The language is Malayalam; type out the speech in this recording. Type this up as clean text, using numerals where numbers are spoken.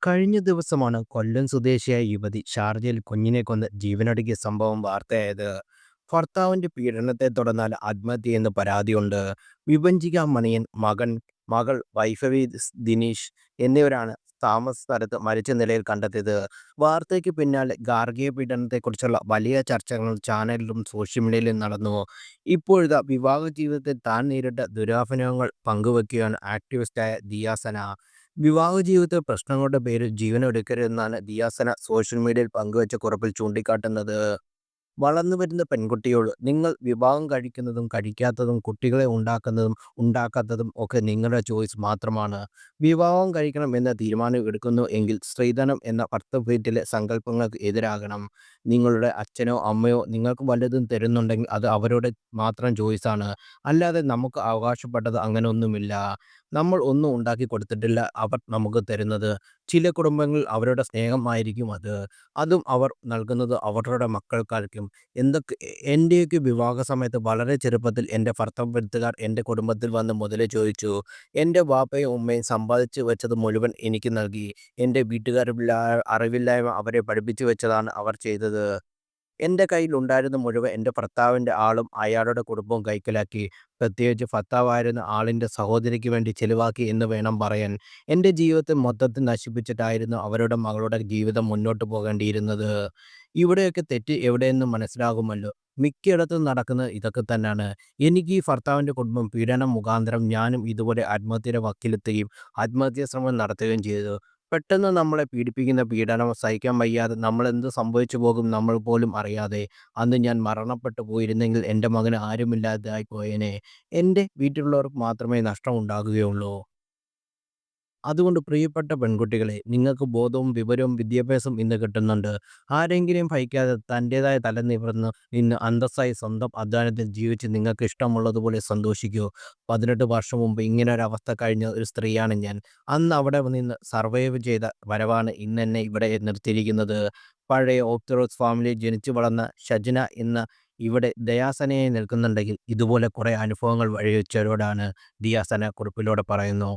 കഴിഞ്ഞ ദിവസമാണ് കൊല്ലം സ്വദേശിയായ യുവതി ഷാർജയിൽ കുഞ്ഞിനെ കൊന്ന് ജീവനൊടുക്കിയ സംഭവം വാർത്തയായത്. ഭർത്താവിന്റെ പീഡനത്തെ തുടർന്നാൽ ആത്മഹത്യയെന്ന് പരാതിയുണ്ട്. വിഭജിക മണിയൻ, മകൾ വൈഭവി ദിനീഷ് എന്നിവരാണ് താമസ സ്ഥലത്ത് മരിച്ച നിലയിൽ കണ്ടെത്തിയത്. വാർത്തയ്ക്ക് പിന്നാലെ ഗാർഹിക പീഡനത്തെക്കുറിച്ചുള്ള വലിയ ചർച്ചകൾ ചാനലിലും സോഷ്യൽ മീഡിയയിലും നടന്നു. ഇപ്പോഴിതാ വിവാഹ ജീവിതത്തിൽ താൻ നേരിട്ട ദുരനുഭവങ്ങൾ പങ്കുവെക്കുകയാണ് ആക്ടിവിസ്റ്റായ ദിയാസന. വിവാഹ ജീവിതത്തിൽ പ്രശ്നങ്ങളുടെ പേരിൽ ജീവനൊടുക്കരുതെന്നാണ് ദിയാസന സോഷ്യൽ മീഡിയയിൽ പങ്കുവച്ച കുറിപ്പിൽ ചൂണ്ടിക്കാട്ടുന്നത്. വളർന്നുവരുന്ന പെൺകുട്ടിയോട് നിങ്ങൾ വിവാഹം കഴിക്കുന്നതും കഴിക്കാത്തതും കുട്ടികളെ ഉണ്ടാക്കാത്തതും ഒക്കെ നിങ്ങളുടെ ചോയ്സ് മാത്രമാണ്. വിവാഹം കഴിക്കണം എന്ന തീരുമാനം എടുക്കുന്നു എങ്കിൽ സ്ത്രീധനം എന്ന ഭർത്തൃവീട്ടിലെ സങ്കല്പങ്ങൾക്ക് എതിരാകണം. നിങ്ങളുടെ അച്ഛനോ അമ്മയോ നിങ്ങൾക്ക് വല്ലതും തരുന്നുണ്ടെങ്കിൽ അത് അവരുടെ മാത്രം ചോയ്സാണ്. അല്ലാതെ നമുക്ക് അവകാശപ്പെട്ടത് അങ്ങനെയൊന്നുമില്ല. നമ്മൾ ഒന്നും ഉണ്ടാക്കി കൊടുത്തിട്ടില്ല അവർ നമുക്ക് തരുന്നത്. ചില കുടുംബങ്ങളിൽ അവരുടെ സ്നേഹമായിരിക്കും അത്. അതും അവർ നൽകുന്നത് അവരുടെ മക്കൾക്കായിരിക്കും. എൻ്റെയൊക്കെ വിവാഹ സമയത്ത് വളരെ ചെറുപ്പത്തിൽ എൻ്റെ ഭർത്തൃവീട്ടുകാർ എൻ്റെ കുടുംബത്തിൽ വന്ന് മുതല് ചോദിച്ചു. എൻ്റെ വാപ്പയും ഉമ്മയും സമ്പാദിച്ചു വെച്ചത് മുഴുവൻ എനിക്ക് നൽകി. എൻ്റെ അറിവില്ലായ്മ അവരെ പഠിപ്പിച്ചു വെച്ചതാണ് അവർ ചെയ്തത്. എൻ്റെ കയ്യിലുണ്ടായിരുന്ന മുഴുവൻ എൻ്റെ ഭർത്താവിൻ്റെ ആളും അയാളുടെ കുടുംബവും കൈക്കലാക്കി. പ്രത്യേകിച്ച് ഭർത്താവായിരുന്ന ആളിൻ്റെ സഹോദരിക്ക് വേണ്ടി ചെലവാക്കി എന്ന് വേണം പറയാൻ. എൻ്റെ ജീവിതത്തെ മൊത്തത്തിൽ നശിപ്പിച്ചിട്ടായിരുന്നു അവരുടെ മകളുടെ ജീവിതം മുന്നോട്ട് പോകേണ്ടിയിരുന്നത്. ഇവിടെയൊക്കെ തെറ്റ് എവിടെയെന്ന് മനസ്സിലാകുമല്ലോ. മിക്കയിടത്തും നടക്കുന്നത് ഇതൊക്കെ തന്നെയാണ്. എനിക്ക് ഈ ഭർത്താവിൻ്റെ കുടുംബം പീഡനം മുഖാന്തരം ഞാനും ഇതുപോലെ ആത്മഹത്യയുടെ വക്കിലെത്തുകയും ആത്മഹത്യാ ശ്രമം നടത്തുകയും ചെയ്തു. പെട്ടെന്ന് നമ്മളെ പീഡിപ്പിക്കുന്ന പീഡനം സഹിക്കാൻ വയ്യാതെ നമ്മളെന്ത് സംഭവിച്ചു പോകും നമ്മൾ പോലും അറിയാതെ. അന്ന് ഞാൻ മരണപ്പെട്ടു പോയിരുന്നെങ്കിൽ എൻ്റെ മകന് ആരുമില്ലാതായി പോയേനെ. എൻ്റെ വീട്ടിലുള്ളവർക്ക് മാത്രമേ നഷ്ടം ഉണ്ടാകുകയുള്ളൂ. അതുകൊണ്ട് പ്രിയപ്പെട്ട പെൺകുട്ടികളെ, നിങ്ങൾക്ക് ബോധവും വിവരവും വിദ്യാഭ്യാസവും ഇന്ന് കിട്ടുന്നുണ്ട്. ആരെങ്കിലും ഭയക്കാതെ തൻ്റേതായ തല നിവർന്ന് നിന്ന് അന്തസ്സായി സ്വന്തം അധ്വാനത്തിൽ ജീവിച്ച് നിങ്ങൾക്ക് ഇഷ്ടമുള്ളതുപോലെ സന്തോഷിക്കൂ. 18 വർഷം മുമ്പ് ഇങ്ങനൊരവസ്ഥ കഴിഞ്ഞ ഒരു സ്ത്രീയാണ് ഞാൻ. അന്ന് അവിടെ നിന്ന് സർവൈവ് ചെയ്ത വരവാണ് ഇന്നെന്നെ ഇവിടെ നിർത്തിയിരിക്കുന്നത്. പഴയ ഓർത്തഡോക്സ് ഫാമിലിയിൽ ജനിച്ചു വളർന്ന ഷജ്ന ഇന്ന് ഇവിടെ ദയാസനയായി നിൽക്കുന്നുണ്ടെങ്കിൽ ഇതുപോലെ കുറേ അനുഭവങ്ങൾ വഴിവെച്ചവരോടാണ് ദിയാസന കുറിപ്പിലൂടെ പറയുന്നു.